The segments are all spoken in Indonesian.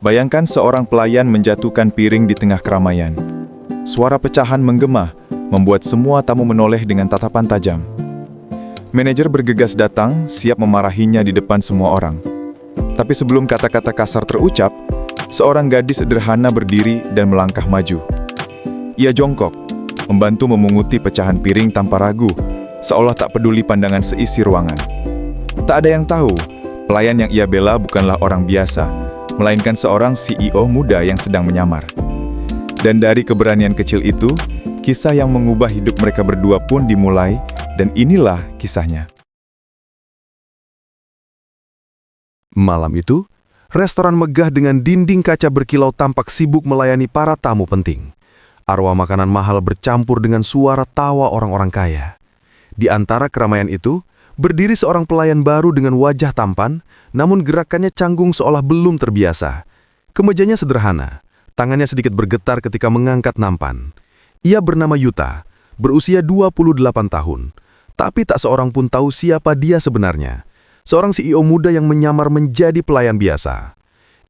Bayangkan seorang pelayan menjatuhkan piring di tengah keramaian. Suara pecahan menggema, membuat semua tamu menoleh dengan tatapan tajam. Manajer bergegas datang, siap memarahinya di depan semua orang. Tapi sebelum kata-kata kasar terucap, seorang gadis sederhana berdiri dan melangkah maju. Ia jongkok, membantu memunguti pecahan piring tanpa ragu, seolah tak peduli pandangan seisi ruangan. Tak ada yang tahu, pelayan yang ia bela bukanlah orang biasa, melainkan seorang CEO muda yang sedang menyamar. Dan dari keberanian kecil itu, kisah yang mengubah hidup mereka berdua pun dimulai, dan inilah kisahnya. Malam itu, restoran megah dengan dinding kaca berkilau tampak sibuk melayani para tamu penting. Aroma makanan mahal bercampur dengan suara tawa orang-orang kaya. Di antara keramaian itu, berdiri seorang pelayan baru dengan wajah tampan, namun gerakannya canggung seolah belum terbiasa. Kemejanya sederhana, tangannya sedikit bergetar ketika mengangkat nampan. Ia bernama Yuta, berusia 28 tahun, tapi tak seorang pun tahu siapa dia sebenarnya. Seorang CEO muda yang menyamar menjadi pelayan biasa.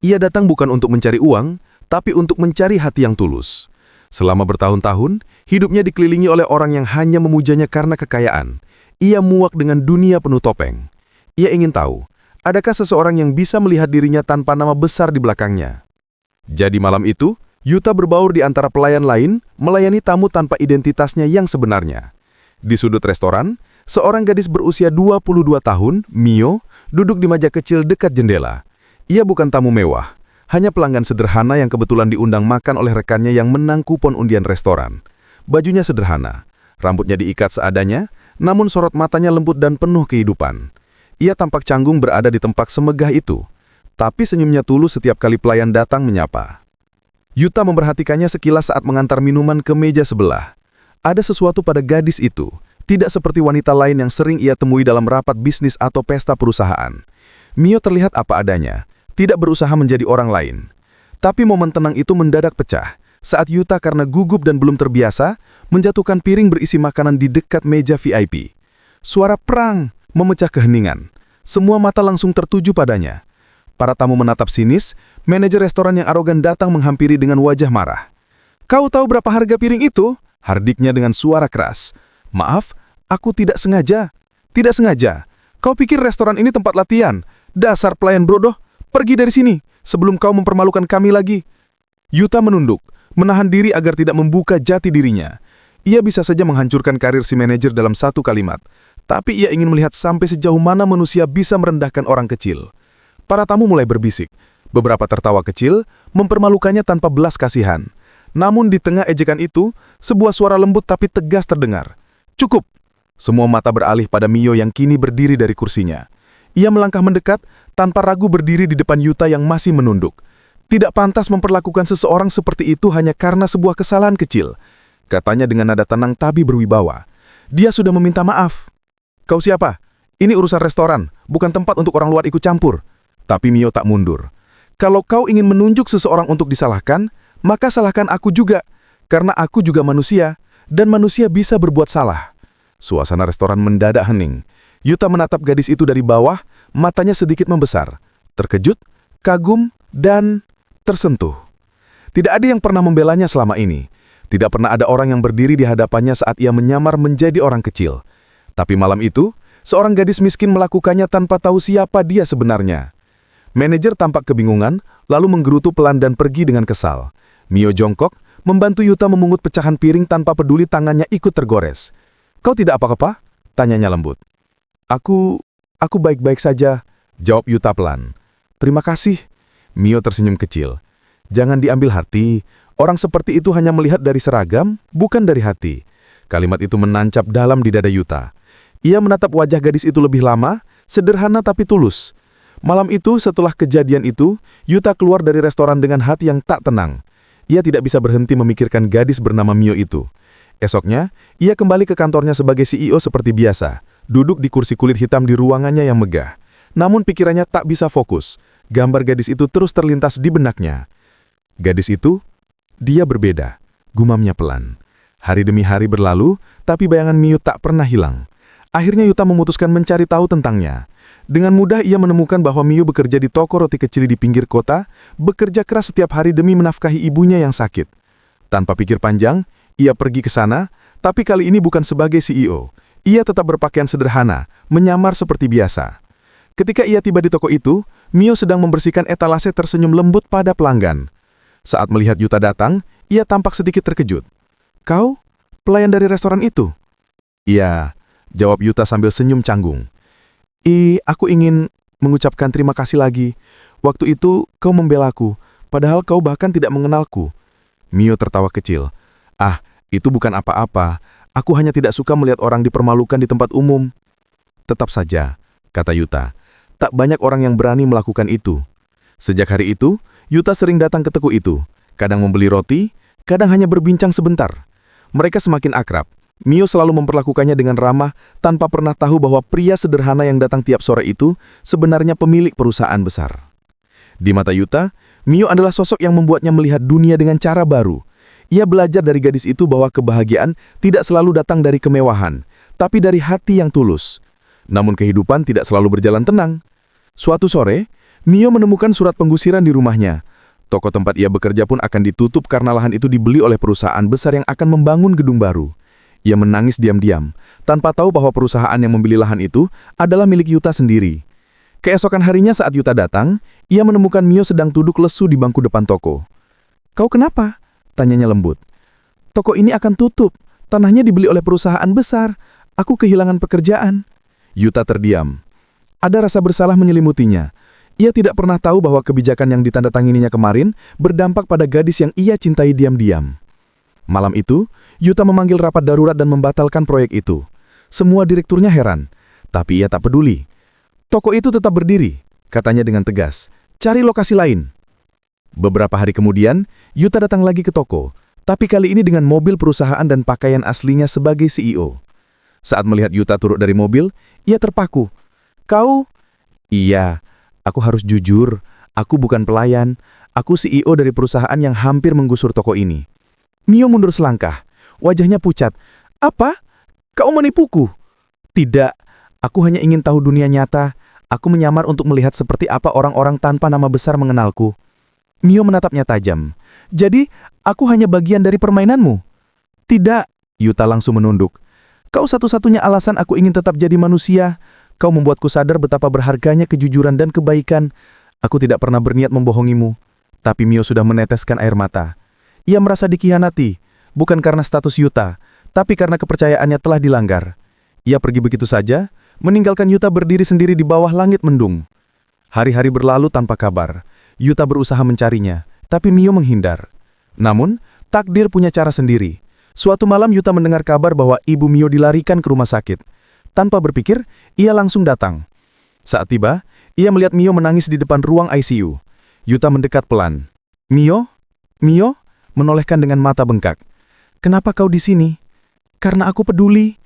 Ia datang bukan untuk mencari uang, tapi untuk mencari hati yang tulus. Selama bertahun-tahun, hidupnya dikelilingi oleh orang yang hanya memujanya karena kekayaan. Ia muak dengan dunia penuh topeng. Ia ingin tahu, adakah seseorang yang bisa melihat dirinya tanpa nama besar di belakangnya. Jadi malam itu, Yuta berbaur di antara pelayan lain, melayani tamu tanpa identitasnya yang sebenarnya. Di sudut restoran, seorang gadis berusia 22 tahun, Mio, duduk di meja kecil dekat jendela. Ia bukan tamu mewah, hanya pelanggan sederhana yang kebetulan diundang makan oleh rekannya yang menang kupon undian restoran. Bajunya sederhana, rambutnya diikat seadanya, namun sorot matanya lembut dan penuh kehidupan. Ia tampak canggung berada di tempat semegah itu, tapi senyumnya tulus setiap kali pelayan datang menyapa. Yuta memperhatikannya sekilas saat mengantar minuman ke meja sebelah. Ada sesuatu pada gadis itu, tidak seperti wanita lain yang sering ia temui dalam rapat bisnis atau pesta perusahaan. Mio terlihat apa adanya, tidak berusaha menjadi orang lain. Tapi momen tenang itu mendadak pecah, saat Yuta karena gugup dan belum terbiasa, menjatuhkan piring berisi makanan di dekat meja VIP. Suara perang memecah keheningan. Semua mata langsung tertuju padanya. Para tamu menatap sinis, manajer restoran yang arogan datang menghampiri dengan wajah marah. "Kau tahu berapa harga piring itu?" hardiknya dengan suara keras. "Maaf, aku tidak sengaja." "Tidak sengaja? Kau pikir restoran ini tempat latihan? Dasar pelayan bodoh, pergi dari sini, sebelum kau mempermalukan kami lagi." Yuta menunduk, menahan diri agar tidak membuka jati dirinya. Ia bisa saja menghancurkan karir si manajer dalam satu kalimat, tapi ia ingin melihat sampai sejauh mana manusia bisa merendahkan orang kecil. Para tamu mulai berbisik. Beberapa tertawa kecil, mempermalukannya tanpa belas kasihan. Namun di tengah ejekan itu, sebuah suara lembut tapi tegas terdengar. "Cukup!" Semua mata beralih pada Mio yang kini berdiri dari kursinya. Ia melangkah mendekat, tanpa ragu berdiri di depan Yuta yang masih menunduk. Tidak pantas memperlakukan seseorang seperti itu hanya karena sebuah kesalahan kecil, katanya dengan nada tenang tapi berwibawa. Dia sudah meminta maaf. "Kau siapa? Ini urusan restoran, bukan tempat untuk orang luar ikut campur." Tapi Mio tak mundur. "Kalau kau ingin menunjuk seseorang untuk disalahkan, maka salahkan aku juga, karena aku juga manusia, dan manusia bisa berbuat salah." Suasana restoran mendadak hening. Yuta menatap gadis itu dari bawah, matanya sedikit membesar, terkejut, kagum, dan tersentuh. Tidak ada yang pernah membelanya selama ini. Tidak pernah ada orang yang berdiri di hadapannya saat ia menyamar menjadi orang kecil. Tapi malam itu, seorang gadis miskin melakukannya tanpa tahu siapa dia sebenarnya. Manajer tampak kebingungan, lalu menggerutu pelan dan pergi dengan kesal. Mio jongkok, membantu Yuta memungut pecahan piring tanpa peduli tangannya ikut tergores. "Kau tidak apa-apa?" tanyanya lembut. Aku baik-baik saja," jawab Yuta pelan. "Terima kasih." Mio tersenyum kecil. "Jangan diambil hati, orang seperti itu hanya melihat dari seragam, bukan dari hati." Kalimat itu menancap dalam di dada Yuta. Ia menatap wajah gadis itu lebih lama, sederhana tapi tulus. Malam itu, setelah kejadian itu, Yuta keluar dari restoran dengan hati yang tak tenang. Ia tidak bisa berhenti memikirkan gadis bernama Mio itu. Esoknya, ia kembali ke kantornya sebagai CEO seperti biasa, duduk di kursi kulit hitam di ruangannya yang megah. Namun pikirannya tak bisa fokus. Gambar gadis itu terus terlintas di benaknya. "Gadis itu, dia berbeda," gumamnya pelan. Hari demi hari berlalu, tapi bayangan Mio tak pernah hilang. Akhirnya Yuta memutuskan mencari tahu tentangnya. Dengan mudah ia menemukan bahwa Mio bekerja di toko roti kecil di pinggir kota, bekerja keras setiap hari demi menafkahi ibunya yang sakit. Tanpa pikir panjang, ia pergi ke sana, tapi kali ini bukan sebagai CEO. Ia tetap berpakaian sederhana, menyamar seperti biasa. Ketika ia tiba di toko itu, Mio sedang membersihkan etalase tersenyum lembut pada pelanggan. Saat melihat Yuta datang, ia tampak sedikit terkejut. "Kau? Pelayan dari restoran itu?" "Iya," jawab Yuta sambil senyum canggung. Aku ingin mengucapkan terima kasih lagi. Waktu itu kau membelaku, padahal kau bahkan tidak mengenalku." Mio tertawa kecil. Itu bukan apa-apa. Aku hanya tidak suka melihat orang dipermalukan di tempat umum." "Tetap saja," kata Yuta. "Tak banyak orang yang berani melakukan itu." Sejak hari itu, Yuta sering datang ke toko itu. Kadang membeli roti, kadang hanya berbincang sebentar. Mereka semakin akrab. Mio selalu memperlakukannya dengan ramah, tanpa pernah tahu bahwa pria sederhana yang datang tiap sore itu sebenarnya pemilik perusahaan besar. Di mata Yuta, Mio adalah sosok yang membuatnya melihat dunia dengan cara baru. Ia belajar dari gadis itu bahwa kebahagiaan tidak selalu datang dari kemewahan, tapi dari hati yang tulus. Namun kehidupan tidak selalu berjalan tenang. Suatu sore, Mio menemukan surat penggusiran di rumahnya. Toko tempat ia bekerja pun akan ditutup karena lahan itu dibeli oleh perusahaan besar yang akan membangun gedung baru. Ia menangis diam-diam, tanpa tahu bahwa perusahaan yang membeli lahan itu adalah milik Yuta sendiri. Keesokan harinya saat Yuta datang, ia menemukan Mio sedang duduk lesu di bangku depan toko. "Kau kenapa?" tanyanya lembut. "Toko ini akan tutup. Tanahnya dibeli oleh perusahaan besar. Aku kehilangan pekerjaan." Yuta terdiam. Ada rasa bersalah menyelimutinya. Ia tidak pernah tahu bahwa kebijakan yang ditandatangininya kemarin berdampak pada gadis yang ia cintai diam-diam. Malam itu, Yuta memanggil rapat darurat dan membatalkan proyek itu. Semua direkturnya heran, tapi ia tak peduli. "Toko itu tetap berdiri," katanya dengan tegas. "Cari lokasi lain." Beberapa hari kemudian, Yuta datang lagi ke toko, tapi kali ini dengan mobil perusahaan dan pakaian aslinya sebagai CEO. Saat melihat Yuta turun dari mobil, ia terpaku. "Kau?" "Iya, aku harus jujur. Aku bukan pelayan. Aku CEO dari perusahaan yang hampir menggusur toko ini." Mio mundur selangkah. Wajahnya pucat. "Apa? Kau menipuku?" "Tidak. Aku hanya ingin tahu dunia nyata. Aku menyamar untuk melihat seperti apa orang-orang tanpa nama besar mengenalku." Mio menatapnya tajam. "Jadi, aku hanya bagian dari permainanmu?" "Tidak." Yuta langsung menunduk. "Kau satu-satunya alasan aku ingin tetap jadi manusia. Kau membuatku sadar betapa berharganya kejujuran dan kebaikan. Aku tidak pernah berniat membohongimu." Tapi Mio sudah meneteskan air mata. Ia merasa dikhianati, bukan karena status Yuta, tapi karena kepercayaannya telah dilanggar. Ia pergi begitu saja, meninggalkan Yuta berdiri sendiri di bawah langit mendung. Hari-hari berlalu tanpa kabar. Yuta berusaha mencarinya, tapi Mio menghindar. Namun, takdir punya cara sendiri. Suatu malam Yuta mendengar kabar bahwa ibu Mio dilarikan ke rumah sakit. Tanpa berpikir, ia langsung datang. Saat tiba, ia melihat Mio menangis di depan ruang ICU. Yuta mendekat pelan. "Mio? Mio?" menolehkan dengan mata bengkak. "Kenapa kau di sini?" "Karena aku peduli."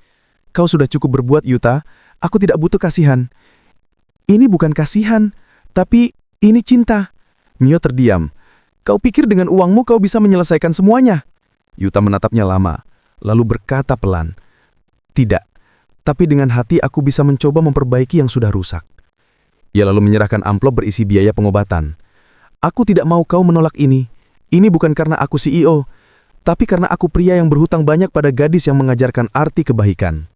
"Kau sudah cukup berbuat, Yuta. Aku tidak butuh kasihan." "Ini bukan kasihan, tapi ini cinta." Mio terdiam. "Kau pikir dengan uangmu kau bisa menyelesaikan semuanya?" Yuta menatapnya lama, lalu berkata pelan, "Tidak, tapi dengan hati aku bisa mencoba memperbaiki yang sudah rusak." Ia lalu menyerahkan amplop berisi biaya pengobatan. "Aku tidak mau kau menolak ini. Ini bukan karena aku CEO, tapi karena aku pria yang berhutang banyak pada gadis yang mengajarkan arti kebaikan."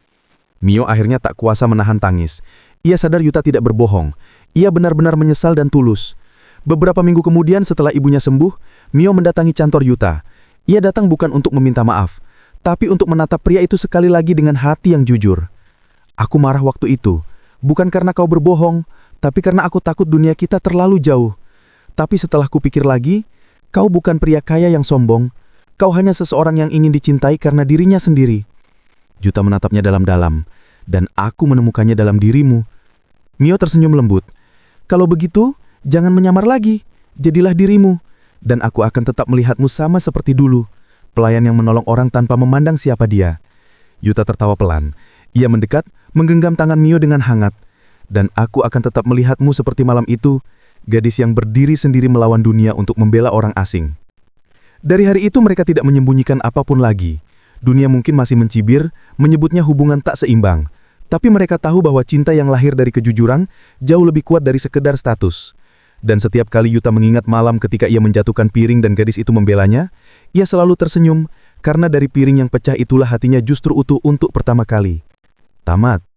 Mio akhirnya tak kuasa menahan tangis. Ia sadar Yuta tidak berbohong. Ia benar-benar menyesal dan tulus. Beberapa minggu kemudian setelah ibunya sembuh, Mio mendatangi kantor Yuta. Ia datang bukan untuk meminta maaf, tapi untuk menatap pria itu sekali lagi dengan hati yang jujur. "Aku marah waktu itu, bukan karena kau berbohong, tapi karena aku takut dunia kita terlalu jauh. Tapi setelah kupikir lagi, kau bukan pria kaya yang sombong. Kau hanya seseorang yang ingin dicintai karena dirinya sendiri." Yuta menatapnya dalam-dalam. "Dan aku menemukannya dalam dirimu." Mio tersenyum lembut. "Kalau begitu, jangan menyamar lagi. Jadilah dirimu. Dan aku akan tetap melihatmu sama seperti dulu. Pelayan yang menolong orang tanpa memandang siapa dia." Yuta tertawa pelan. Ia mendekat, menggenggam tangan Mio dengan hangat. "Dan aku akan tetap melihatmu seperti malam itu, gadis yang berdiri sendiri melawan dunia untuk membela orang asing." Dari hari itu mereka tidak menyembunyikan apapun lagi. Dunia mungkin masih mencibir, menyebutnya hubungan tak seimbang. Tapi mereka tahu bahwa cinta yang lahir dari kejujuran jauh lebih kuat dari sekedar status. Dan setiap kali Yuta mengingat malam ketika ia menjatuhkan piring dan gadis itu membelanya, ia selalu tersenyum karena dari piring yang pecah itulah hatinya justru utuh untuk pertama kali. Tamat.